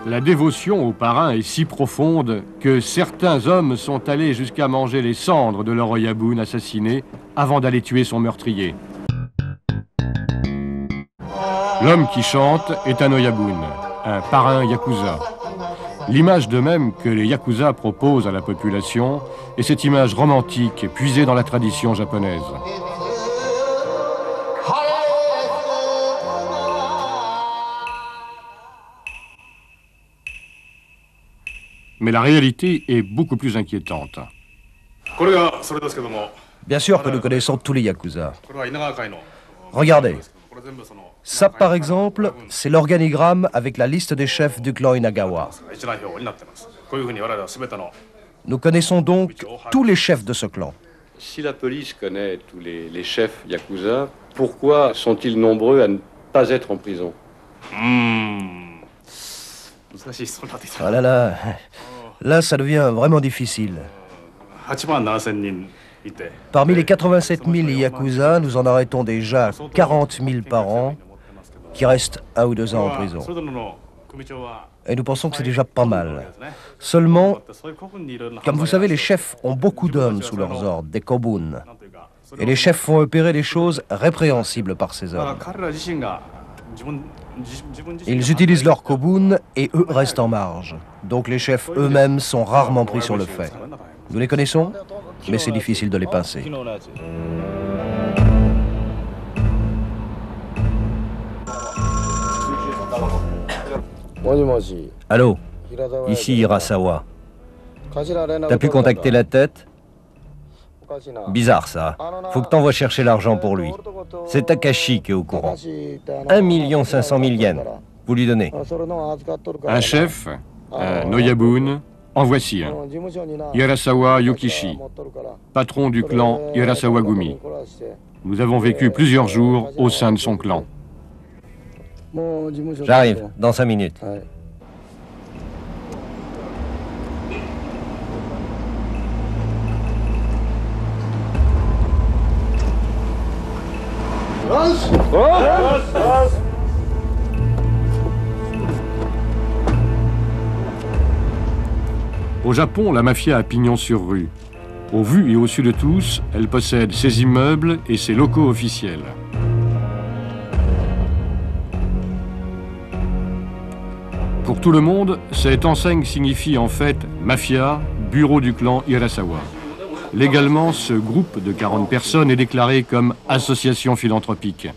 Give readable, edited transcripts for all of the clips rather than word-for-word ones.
La dévotion aux parrains est si profonde que certains hommes sont allés jusqu'à manger les cendres de leur Oyabun assassiné avant d'aller tuer son meurtrier. L'homme qui chante est un Oyabun, un parrain yakuza. L'image de même que les yakuza proposent à la population est cette image romantique puisée dans la tradition japonaise. Mais la réalité est beaucoup plus inquiétante. Bien sûr que nous connaissons tous les yakuza. Regardez. Ça, par exemple, c'est l'organigramme avec la liste des chefs du clan Inagawa. Nous connaissons donc tous les chefs de ce clan. Si la police connaît tous les chefs yakuza, pourquoi sont-ils nombreux à ne pas être en prison? Ah là là, là ça devient vraiment difficile. Parmi les 87 000 yakuza, nous en arrêtons déjà 40 000 par an qui restent 1 ou 2 ans en prison. Et nous pensons que c'est déjà pas mal. Seulement, comme vous savez, les chefs ont beaucoup d'hommes sous leurs ordres, des kobun. Et les chefs font opérer des choses répréhensibles par ces hommes. Ils utilisent leurs kobun et eux restent en marge. Donc les chefs eux-mêmes sont rarement pris sur le fait. Nous les connaissons, mais c'est difficile de les pincer. Allô, ici Hirasawa. T'as pu contacter la tête? Bizarre ça. Faut que t'envoies chercher l'argent pour lui. C'est Takashi qui est au courant. 1 500 000 yens. Vous lui donnez. Un chef, un Oyabun, en voici un. Hirasawa Yukishi, patron du clan Hirasawa Gumi. Nous avons vécu plusieurs jours au sein de son clan. J'arrive, dans 5 minutes. Au Japon, la mafia a pignon sur rue. Au vu et au su de tous, elle possède ses immeubles et ses locaux officiels. Pour tout le monde, cette enseigne signifie en fait mafia, bureau du clan Hirasawa. Légalement, ce groupe de 40 personnes est déclaré comme association philanthropique.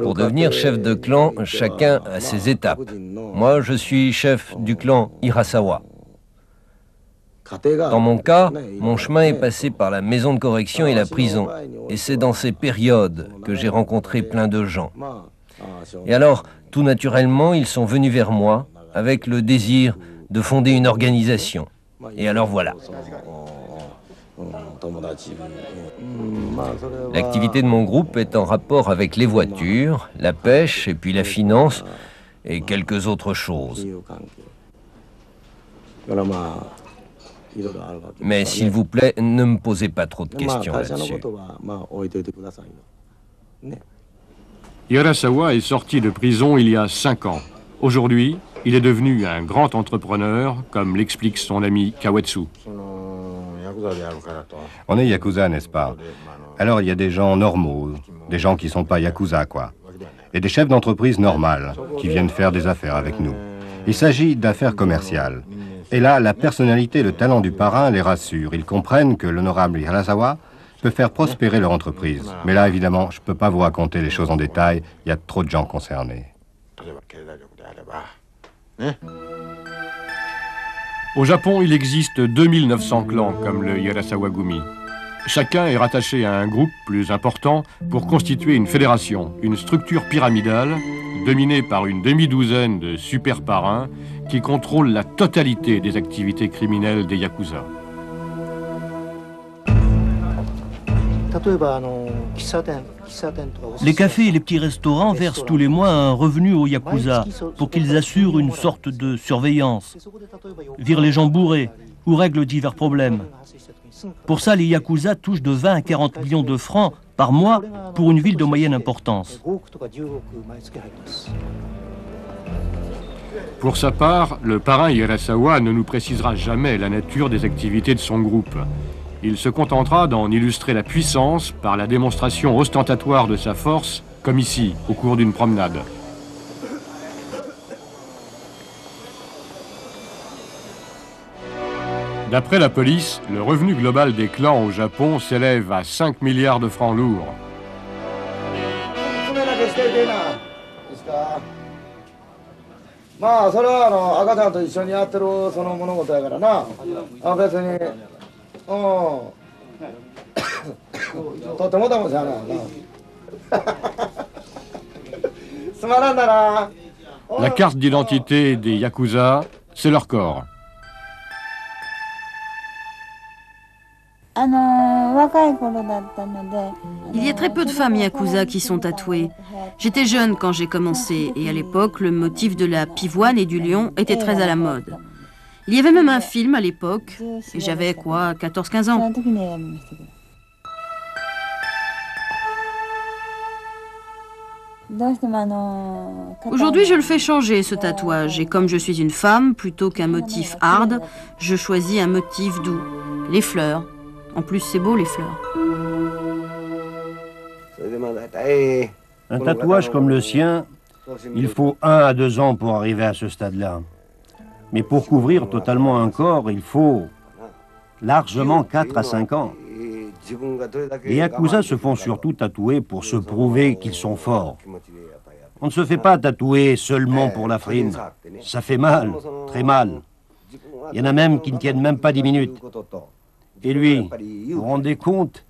Pour devenir chef de clan, chacun a ses étapes. Moi, je suis chef du clan Hirasawa. Dans mon cas, mon chemin est passé par la maison de correction et la prison. Et c'est dans ces périodes que j'ai rencontré plein de gens. Et alors, tout naturellement, ils sont venus vers moi avec le désir de fonder une organisation. Et alors voilà. L'activité de mon groupe est en rapport avec les voitures, la pêche et puis la finance et quelques autres choses. Mais s'il vous plaît, ne me posez pas trop de questions là-dessus. Hirasawa est sorti de prison il y a 5 ans. Aujourd'hui, il est devenu un grand entrepreneur, comme l'explique son ami Kawetsu. On est yakuza, n'est-ce pas? Alors il y a des gens normaux, des gens qui sont pas yakuza, quoi. Et des chefs d'entreprise normales, qui viennent faire des affaires avec nous. Il s'agit d'affaires commerciales. Et là, la personnalité et le talent du parrain les rassurent. Ils comprennent que l'honorable Hirasawa peut faire prospérer leur entreprise. Mais là, évidemment, je ne peux pas vous raconter les choses en détail. Il y a trop de gens concernés. Au Japon, il existe 2900 clans comme le Hirasawa Gumi. Chacun est rattaché à un groupe plus important pour constituer une fédération, une structure pyramidale dominée par une demi-douzaine de super parrains qui contrôlent la totalité des activités criminelles des yakuza. Les cafés et les petits restaurants versent tous les mois un revenu aux Yakuza pour qu'ils assurent une sorte de surveillance, virent les gens bourrés ou règlent divers problèmes. Pour ça, les Yakuza touchent de 20 à 40 millions de francs par mois pour une ville de moyenne importance. Pour sa part, le parrain Hirasawa ne nous précisera jamais la nature des activités de son groupe. Il se contentera d'en illustrer la puissance par la démonstration ostentatoire de sa force, comme ici, au cours d'une promenade. D'après la police, le revenu global des clans au Japon s'élève à 5 milliards de francs lourds. La carte d'identité des Yakuza, c'est leur corps. Il y a très peu de femmes Yakuza qui sont tatouées. J'étais jeune quand j'ai commencé et à l'époque, le motif de la pivoine et du lion était très à la mode. Il y avait même un film à l'époque et j'avais quoi, 14-15 ans. Aujourd'hui, je le fais changer, ce tatouage. Et comme je suis une femme, plutôt qu'un motif hard, je choisis un motif doux. Les fleurs. En plus, c'est beau, les fleurs. Un tatouage comme le sien, il faut 1 à 2 ans pour arriver à ce stade-là. Mais pour couvrir totalement un corps, il faut largement 4 à 5 ans. Les Yakuza se font surtout tatouer pour se prouver qu'ils sont forts. On ne se fait pas tatouer seulement pour la frime. Ça fait mal, très mal. Il y en a même qui ne tiennent même pas 10 minutes. Et lui, vous vous rendez compte?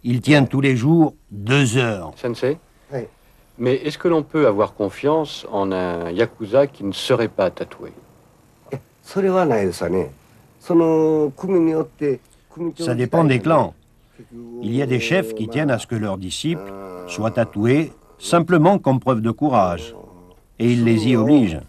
Il tient tous les jours 2 heures. Sensei, mais est-ce que l'on peut avoir confiance en un Yakuza qui ne serait pas tatoué? Ça dépend des clans. Il y a des chefs qui tiennent à ce que leurs disciples soient tatoués simplement comme preuve de courage. Et ils les y obligent.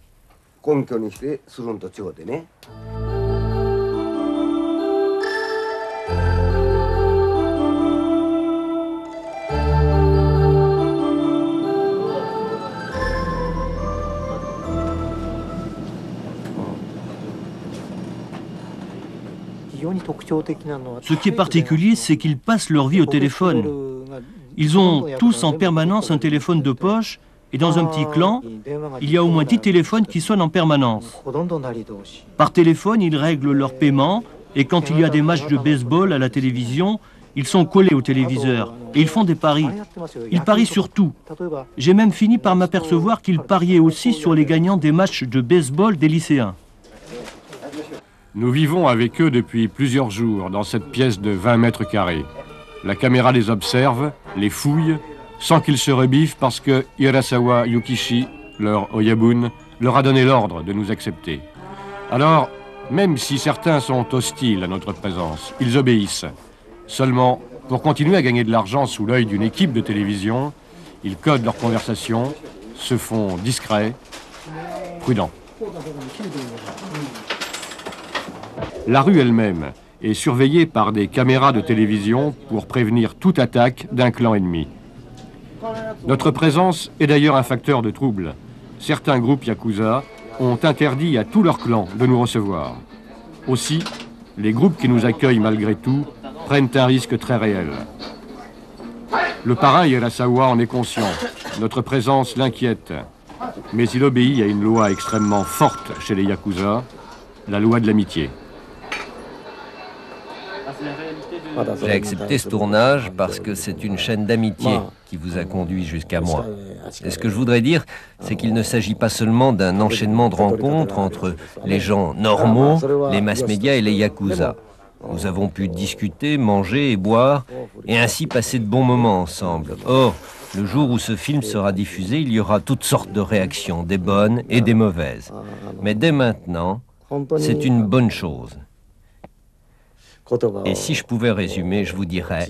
Ce qui est particulier, c'est qu'ils passent leur vie au téléphone. Ils ont tous en permanence un téléphone de poche et dans un petit clan, il y a au moins 10 téléphones qui sonnent en permanence. Par téléphone, ils règlent leurs paiements et quand il y a des matchs de baseball à la télévision, ils sont collés au téléviseur et ils font des paris. Ils parient sur tout. J'ai même fini par m'apercevoir qu'ils pariaient aussi sur les gagnants des matchs de baseball des lycéens. Nous vivons avec eux depuis plusieurs jours dans cette pièce de 20 mètres carrés. La caméra les observe, les fouille, sans qu'ils se rebiffent parce que Hirasawa Yukishi, leur Oyabun, leur a donné l'ordre de nous accepter. Alors, même si certains sont hostiles à notre présence, ils obéissent. Seulement, pour continuer à gagner de l'argent sous l'œil d'une équipe de télévision, ils codent leur conversation, se font discrets, prudents. La rue elle-même est surveillée par des caméras de télévision pour prévenir toute attaque d'un clan ennemi. Notre présence est d'ailleurs un facteur de trouble. Certains groupes Yakuza ont interdit à tous leurs clans de nous recevoir. Aussi, les groupes qui nous accueillent malgré tout prennent un risque très réel. Le parrain Hirasawa en est conscient. Notre présence l'inquiète. Mais il obéit à une loi extrêmement forte chez les Yakuza, la loi de l'amitié. J'ai accepté ce tournage parce que c'est une chaîne d'amitié qui vous a conduit jusqu'à moi. Et ce que je voudrais dire, c'est qu'il ne s'agit pas seulement d'un enchaînement de rencontres entre les gens normaux, les mass-médias et les Yakuza. Nous avons pu discuter, manger et boire, et ainsi passer de bons moments ensemble. Or, le jour où ce film sera diffusé, il y aura toutes sortes de réactions, des bonnes et des mauvaises. Mais dès maintenant, c'est une bonne chose. Et si je pouvais résumer, je vous dirais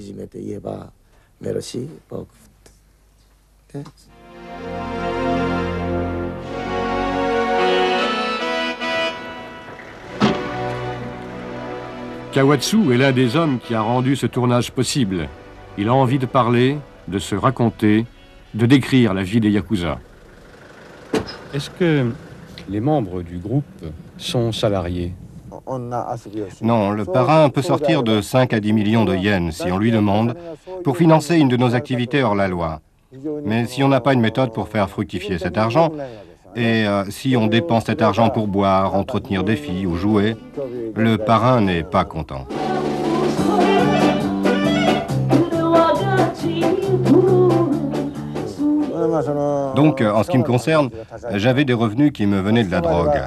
Kawatsu est l'un des hommes qui a rendu ce tournage possible. Il a envie de parler, de se raconter, de décrire la vie des Yakuza. Est-ce que les membres du groupe sont salariés? Non, le parrain peut sortir de 5 à 10 millions de yens, si on lui demande, pour financer une de nos activités hors la loi. Mais si on n'a pas une méthode pour faire fructifier cet argent, et si on dépense cet argent pour boire, entretenir des filles ou jouer, le parrain n'est pas content. Donc, en ce qui me concerne, j'avais des revenus qui me venaient de la drogue.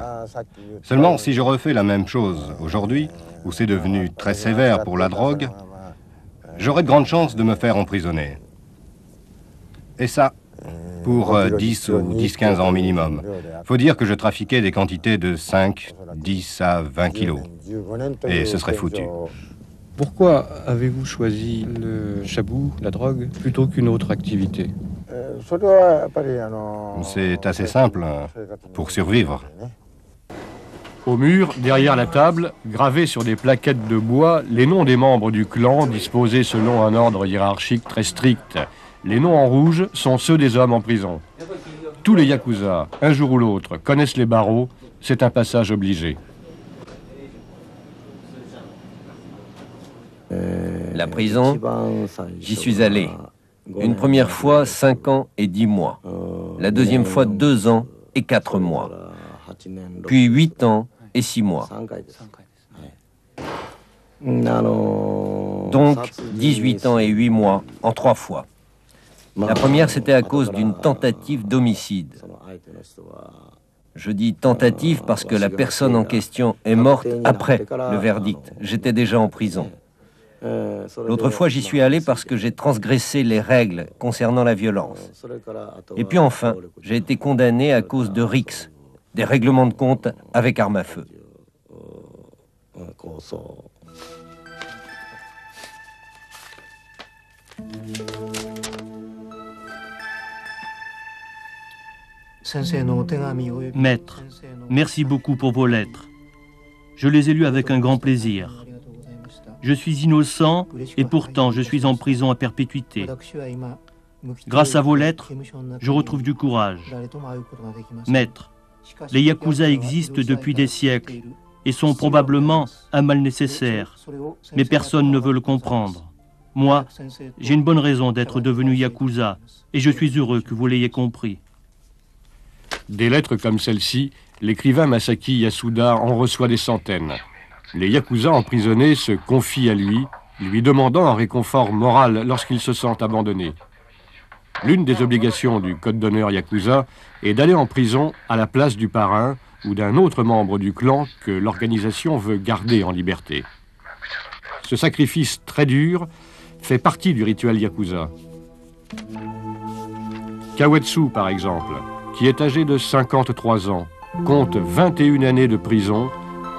Seulement, si je refais la même chose aujourd'hui, où c'est devenu très sévère pour la drogue, j'aurais de grandes chances de me faire emprisonner. Et ça, pour 10 ou 10-15 ans minimum. Faut dire que je trafiquais des quantités de 5, 10 à 20 kilos. Et ce serait foutu. Pourquoi avez-vous choisi le chabou, la drogue, plutôt qu'une autre activité? C'est assez simple, pour survivre. Au mur, derrière la table, gravés sur des plaquettes de bois, les noms des membres du clan disposés selon un ordre hiérarchique très strict. Les noms en rouge sont ceux des hommes en prison. Tous les Yakuza, un jour ou l'autre, connaissent les barreaux. C'est un passage obligé. La prison, j'y suis allé. Une première fois, 5 ans et 10 mois. La deuxième fois, 2 ans et 4 mois. Puis 8 ans et 6 mois. Donc 18 ans et 8 mois en 3 fois. La première, c'était à cause d'une tentative d'homicide. Je dis tentative parce que la personne en question est morte après le verdict. J'étais déjà en prison. L'autre fois, j'y suis allé parce que j'ai transgressé les règles concernant la violence. Et puis enfin, j'ai été condamné à cause de RICS, des règlements de compte avec arme à feu. Maître, merci beaucoup pour vos lettres. Je les ai lues avec un grand plaisir. Je suis innocent et pourtant je suis en prison à perpétuité. Grâce à vos lettres, je retrouve du courage. Maître, les Yakuza existent depuis des siècles et sont probablement un mal nécessaire, mais personne ne veut le comprendre. Moi, j'ai une bonne raison d'être devenu Yakuza et je suis heureux que vous l'ayez compris. Des lettres comme celle-ci, l'écrivain Masaki Yasuda en reçoit des centaines. Les Yakuza emprisonnés se confient à lui, lui demandant un réconfort moral lorsqu'ils se sentent abandonnés. L'une des obligations du code d'honneur Yakuza est d'aller en prison à la place du parrain ou d'un autre membre du clan que l'organisation veut garder en liberté. Ce sacrifice très dur fait partie du rituel Yakuza. Kawatsu, par exemple, qui est âgé de 53 ans, compte 21 années de prison,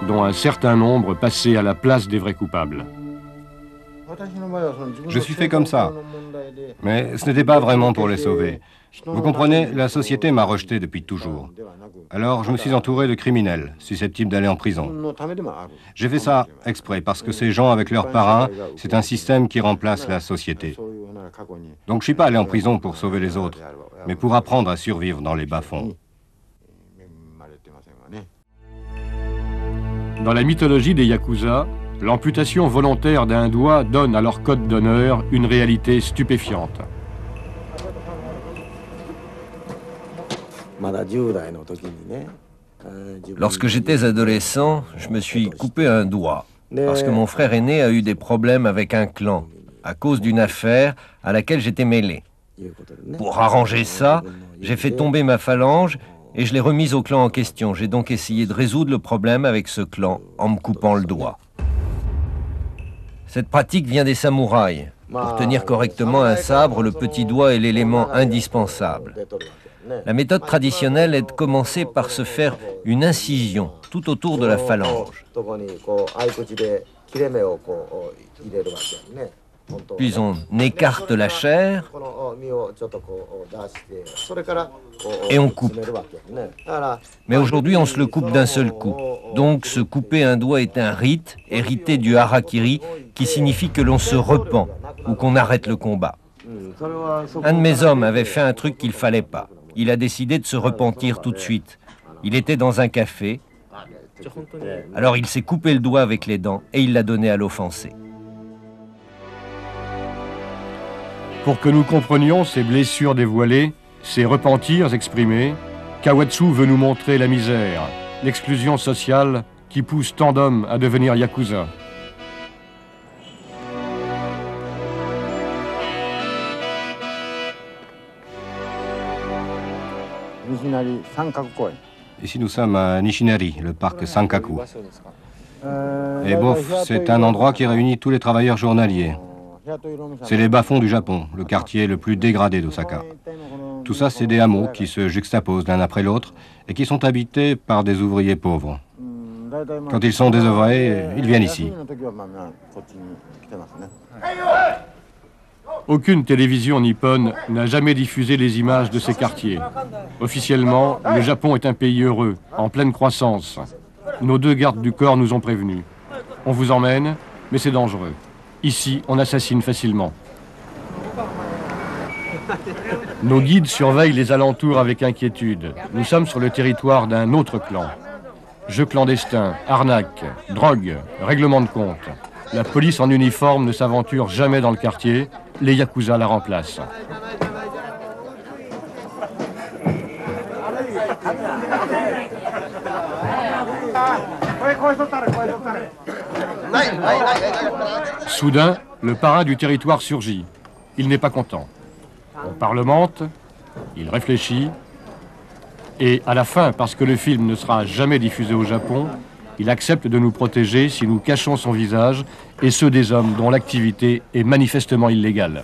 dont un certain nombre passées à la place des vrais coupables. Je suis fait comme ça. Mais ce n'était pas vraiment pour les sauver. Vous comprenez, la société m'a rejeté depuis toujours. Alors je me suis entouré de criminels, susceptibles d'aller en prison. J'ai fait ça exprès, parce que ces gens avec leurs parrains, c'est un système qui remplace la société. Donc je ne suis pas allé en prison pour sauver les autres, mais pour apprendre à survivre dans les bas-fonds. Dans la mythologie des Yakuza, l'amputation volontaire d'un doigt donne à leur code d'honneur une réalité stupéfiante. Lorsque j'étais adolescent, je me suis coupé un doigt parce que mon frère aîné a eu des problèmes avec un clan à cause d'une affaire à laquelle j'étais mêlé. Pour arranger ça, j'ai fait tomber ma phalange et je l'ai remise au clan en question. J'ai donc essayé de résoudre le problème avec ce clan en me coupant le doigt. Cette pratique vient des samouraïs. Pour tenir correctement un sabre, le petit doigt est l'élément indispensable. La méthode traditionnelle est de commencer par se faire une incision tout autour de la phalange. puis on écarte la chair et on coupe. Mais aujourd'hui, on se le coupe d'un seul coup. Donc, se couper un doigt est un rite, hérité du harakiri, qui signifie que l'on se repent ou qu'on arrête le combat. Un de mes hommes avait fait un truc qu'il fallait pas. Il a décidé de se repentir tout de suite. Il était dans un café, alors il s'est coupé le doigt avec les dents et il l'a donné à l'offensé. Pour que nous comprenions ces blessures dévoilées, ces repentirs exprimés, Kawatsu veut nous montrer la misère, l'exclusion sociale qui pousse tant d'hommes à devenir yakuza. Ici, nous sommes à Nishinari, le parc Sankaku. Et bof, c'est un endroit qui réunit tous les travailleurs journaliers. C'est les bas-fonds du Japon, le quartier le plus dégradé d'Osaka. Tout ça, c'est des hameaux qui se juxtaposent l'un après l'autre et qui sont habités par des ouvriers pauvres. Quand ils sont désœuvrés, ils viennent ici. Aucune télévision nippone n'a jamais diffusé les images de ces quartiers. Officiellement, le Japon est un pays heureux, en pleine croissance. Nos deux gardes du corps nous ont prévenus. On vous emmène, mais c'est dangereux. Ici, on assassine facilement. Nos guides surveillent les alentours avec inquiétude. Nous sommes sur le territoire d'un autre clan. Jeux clandestins, arnaques, drogue, règlement de compte. La police en uniforme ne s'aventure jamais dans le quartier. Les yakuza la remplacent. Soudain, le parrain du territoire surgit. Il n'est pas content. On parlemente, il réfléchit, et à la fin, parce que le film ne sera jamais diffusé au Japon, il accepte de nous protéger si nous cachons son visage et ceux des hommes dont l'activité est manifestement illégale.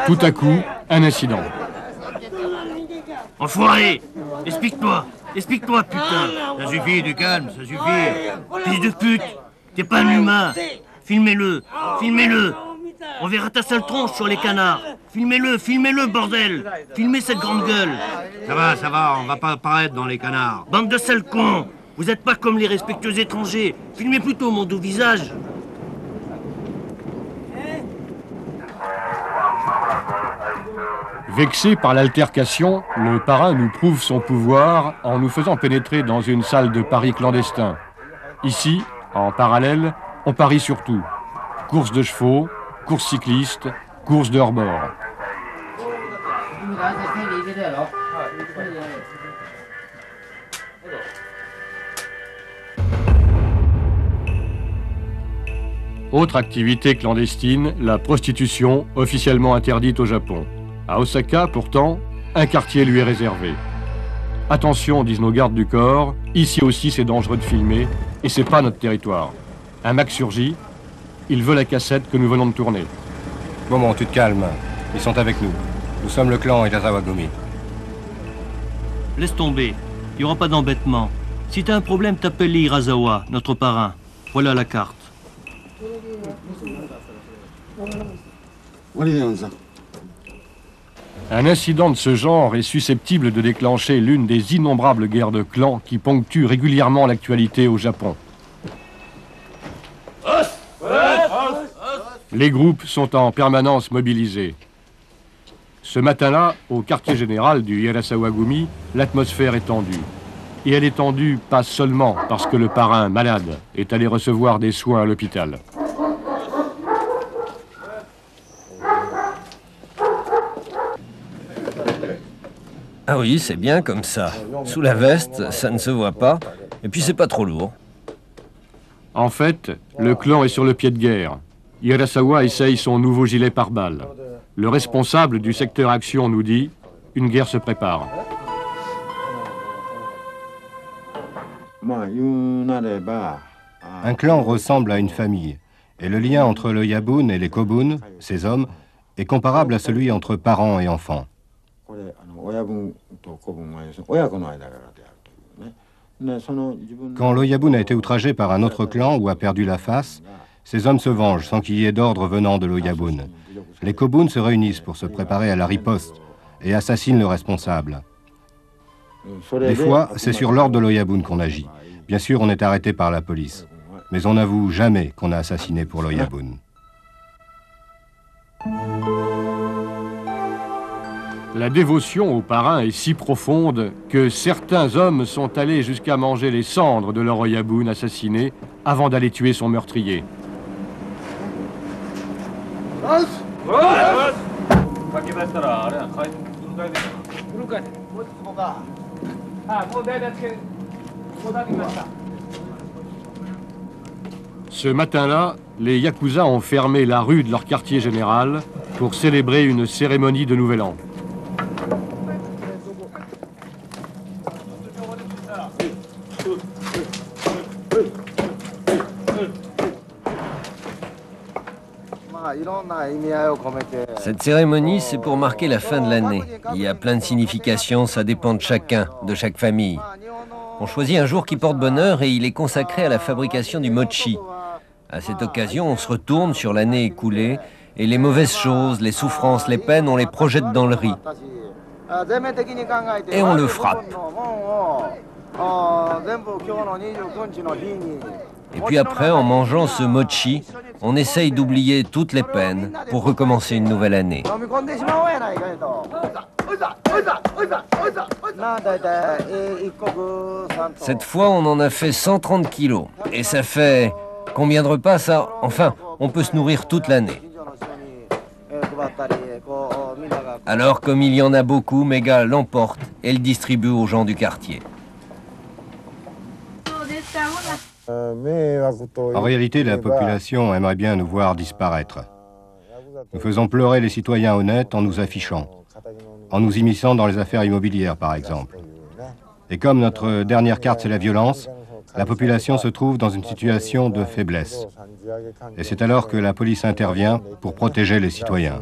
Tout à coup, un incident. Enfoiré! Explique-toi! Explique-toi, putain! Ça suffit, du calme, ça suffit! Fils de pute! T'es pas un humain! Filmez-le! Filmez-le! On verra ta sale tronche sur les canards! Filmez-le, filmez-le, bordel! Filmez cette grande gueule! Ça va, on va pas apparaître dans les canards. Bande de sales cons! Vous êtes pas comme les respectueux étrangers! Filmez plutôt mon doux visage! Vexé par l'altercation, le parrain nous prouve son pouvoir en nous faisant pénétrer dans une salle de paris clandestin. Ici, en parallèle, on parie sur tout. Course de chevaux, course cycliste, course de hors-bord. Autre activité clandestine, la prostitution, officiellement interdite au Japon. À Osaka, pourtant, un quartier lui est réservé. Attention, disent nos gardes du corps, ici aussi c'est dangereux de filmer, et c'est pas notre territoire. Un Mac surgit, il veut la cassette que nous venons de tourner. Moment, tu te calmes. Ils sont avec nous. Nous sommes le clan Hirasawa-gumi. Laisse tomber, il n'y aura pas d'embêtement. Si t'as un problème, t'appelles les Hirasawa, notre parrain. Voilà la carte. Un incident de ce genre est susceptible de déclencher l'une des innombrables guerres de clans qui ponctuent régulièrement l'actualité au Japon. Les groupes sont en permanence mobilisés. Ce matin-là, au quartier général du Hirasawa-gumi, l'atmosphère est tendue. Et elle est tendue pas seulement parce que le parrain, malade, est allé recevoir des soins à l'hôpital. Ah oui, c'est bien comme ça. Sous la veste, ça ne se voit pas. Et puis c'est pas trop lourd. En fait, le clan est sur le pied de guerre. Hirasawa essaye son nouveau gilet pare-balles. Le responsable du secteur action nous dit « Une guerre se prépare ». Un clan ressemble à une famille. Et le lien entre le Yabun et les Kobun, ces hommes, est comparable à celui entre parents et enfants. Quand l'Oyabun a été outragé par un autre clan ou a perdu la face, ces hommes se vengent sans qu'il y ait d'ordre venant de l'Oyabun. Les Kobun se réunissent pour se préparer à la riposte et assassinent le responsable. Des fois, c'est sur l'ordre de l'Oyabun qu'on agit. Bien sûr, on est arrêté par la police. Mais on n'avoue jamais qu'on a assassiné pour l'Oyabun. La dévotion au parrain est si profonde que certains hommes sont allés jusqu'à manger les cendres de leur Oyabun assassiné avant d'aller tuer son meurtrier. Ce matin-là, les Yakuza ont fermé la rue de leur quartier général pour célébrer une cérémonie de Nouvel An. Cette cérémonie, c'est pour marquer la fin de l'année. Il y a plein de significations, ça dépend de chacun, de chaque famille. On choisit un jour qui porte bonheur et il est consacré à la fabrication du mochi. À cette occasion, on se retourne sur l'année écoulée et les mauvaises choses, les souffrances, les peines, on les projette dans le riz. Et on le frappe. Et puis après, en mangeant ce mochi, on essaye d'oublier toutes les peines pour recommencer une nouvelle année. Cette fois, on en a fait 130 kilos. Et ça fait combien de repas, ça? Enfin, on peut se nourrir toute l'année. Alors, comme il y en a beaucoup, Mega l'emporte et le distribue aux gens du quartier. En réalité, la population aimerait bien nous voir disparaître. Nous faisons pleurer les citoyens honnêtes en nous affichant, en nous immisçant dans les affaires immobilières, par exemple. Et comme notre dernière carte, c'est la violence, la population se trouve dans une situation de faiblesse. Et c'est alors que la police intervient pour protéger les citoyens.